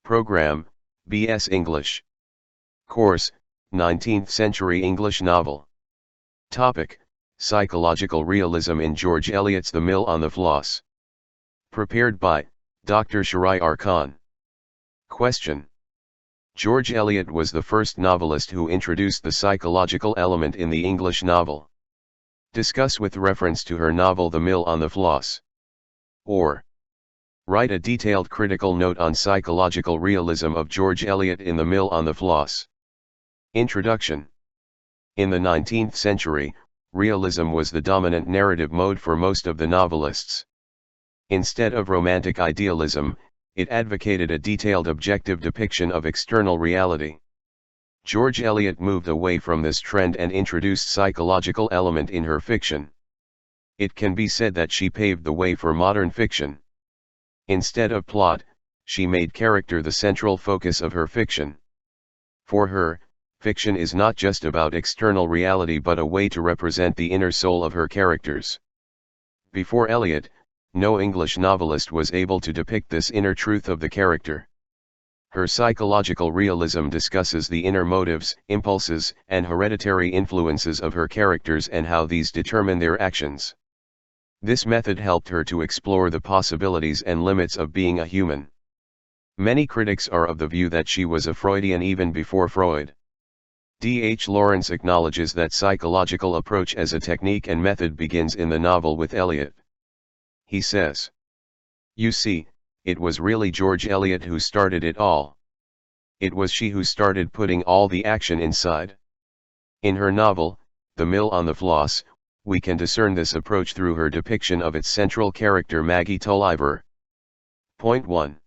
Program, B.S. English. Course, 19th Century English Novel. Topic, Psychological Realism in George Eliot's The Mill on the Floss. Prepared by, Dr. Shahryar Khan. Question. George Eliot was the first novelist who introduced the psychological element in the English novel. Discuss with reference to her novel The Mill on the Floss. Or, write a detailed critical note on psychological realism of George Eliot in The Mill on the Floss. Introduction. In the 19th century, realism was the dominant narrative mode for most of the novelists. Instead of romantic idealism, it advocated a detailed objective depiction of external reality. George Eliot moved away from this trend and introduced psychological element in her fiction. It can be said that she paved the way for modern fiction. Instead of plot, she made character the central focus of her fiction. For her, fiction is not just about external reality but a way to represent the inner soul of her characters. Before Eliot, no English novelist was able to depict this inner truth of the character. Her psychological realism discusses the inner motives, impulses, and hereditary influences of her characters and how these determine their actions. This method helped her to explore the possibilities and limits of being a human. Many critics are of the view that she was a Freudian even before Freud. D. H. Lawrence acknowledges that psychological approach as a technique and method begins in the novel with Eliot. He says, "You see, it was really George Eliot who started it all. It was she who started putting all the action inside." In her novel, The Mill on the Floss, we can discern this approach through her depiction of its central character Maggie Tulliver. Point 1.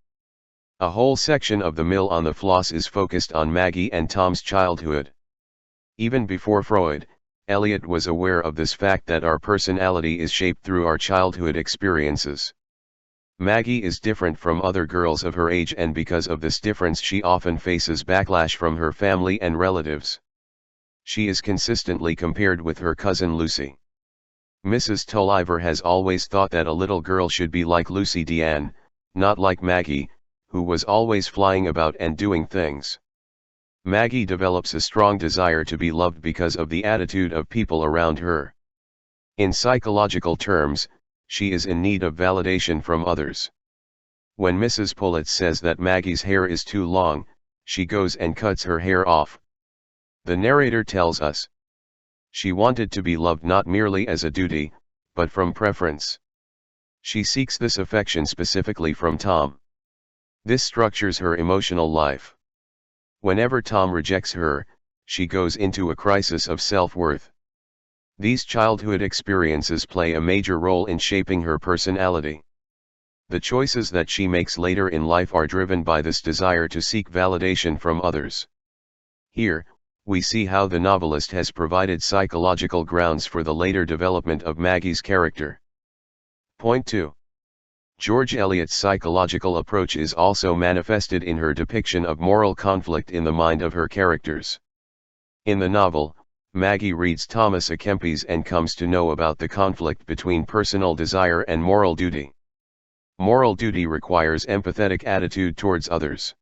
A whole section of The Mill on the Floss is focused on Maggie and Tom's childhood. Even before Freud, Eliot was aware of this fact that our personality is shaped through our childhood experiences. Maggie is different from other girls of her age, and because of this difference she often faces backlash from her family and relatives. She is consistently compared with her cousin Lucy. Mrs. Tulliver has always thought that a little girl should be like Lucy Dean, not like Maggie, who was always flying about and doing things. Maggie develops a strong desire to be loved because of the attitude of people around her. In psychological terms, she is in need of validation from others. When Mrs. Pullet says that Maggie's hair is too long, she goes and cuts her hair off. The narrator tells us, she wanted to be loved not merely as a duty, but from preference. She seeks this affection specifically from Tom. This structures her emotional life. Whenever Tom rejects her, she goes into a crisis of self-worth. These childhood experiences play a major role in shaping her personality. The choices that she makes later in life are driven by this desire to seek validation from others. Here, we see how the novelist has provided psychological grounds for the later development of Maggie's character. Point 2. George Eliot's psychological approach is also manifested in her depiction of moral conflict in the mind of her characters. In the novel, Maggie reads Thomas à Kempis and comes to know about the conflict between personal desire and moral duty. Moral duty requires empathetic attitude towards others.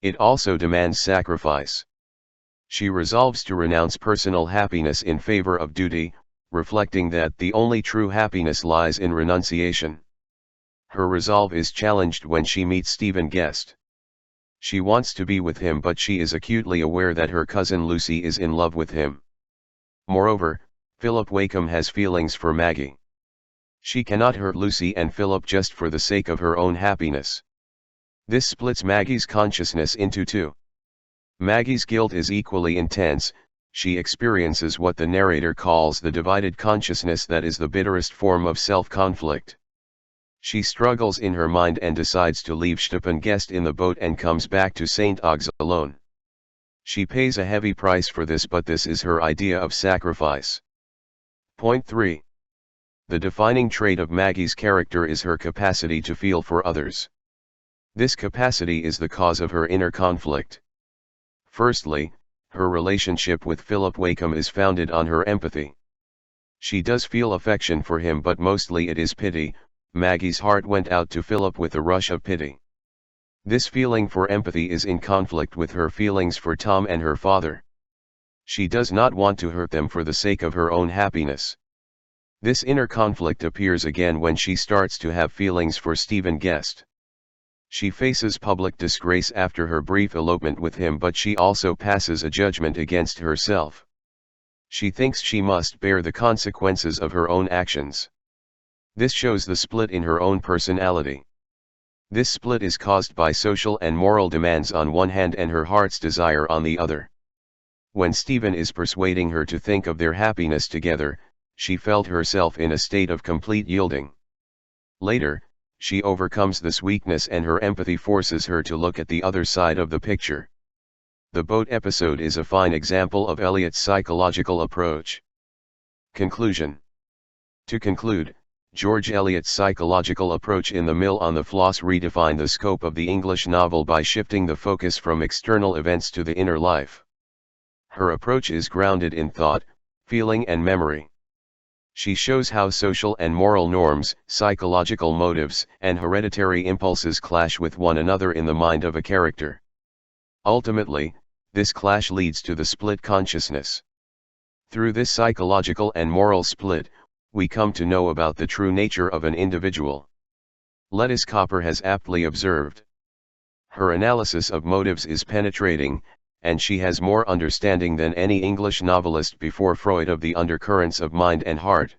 It also demands sacrifice. She resolves to renounce personal happiness in favor of duty, reflecting that the only true happiness lies in renunciation. Her resolve is challenged when she meets Stephen Guest. She wants to be with him, but she is acutely aware that her cousin Lucy is in love with him. Moreover, Philip Wakem has feelings for Maggie. She cannot hurt Lucy and Philip just for the sake of her own happiness. This splits Maggie's consciousness into two. Maggie's guilt is equally intense. She experiences what the narrator calls the divided consciousness that is the bitterest form of self-conflict. She struggles in her mind and decides to leave Stephen Guest in the boat and comes back to St. Ogg's alone. She pays a heavy price for this, but this is her idea of sacrifice. Point 3. The defining trait of Maggie's character is her capacity to feel for others. This capacity is the cause of her inner conflict. Firstly, her relationship with Philip Wakem is founded on her empathy. She does feel affection for him, but mostly it is pity. Maggie's heart went out to Philip with a rush of pity. This feeling for empathy is in conflict with her feelings for Tom and her father. She does not want to hurt them for the sake of her own happiness. This inner conflict appears again when she starts to have feelings for Stephen Guest. She faces public disgrace after her brief elopement with him, but she also passes a judgment against herself. She thinks she must bear the consequences of her own actions. This shows the split in her own personality. This split is caused by social and moral demands on one hand and her heart's desire on the other. When Stephen is persuading her to think of their happiness together, she felt herself in a state of complete yielding. Later, she overcomes this weakness and her empathy forces her to look at the other side of the picture. The boat episode is a fine example of Eliot's psychological approach. Conclusion. To conclude, George Eliot's psychological approach in The Mill on the Floss redefined the scope of the English novel by shifting the focus from external events to the inner life. Her approach is grounded in thought, feeling and memory. She shows how social and moral norms, psychological motives, and hereditary impulses clash with one another in the mind of a character. Ultimately, this clash leads to the split consciousness. Through this psychological and moral split, we come to know about the true nature of an individual. Lettice Copper has aptly observed. Her analysis of motives is penetrating, and she has more understanding than any English novelist before Freud of the undercurrents of mind and heart.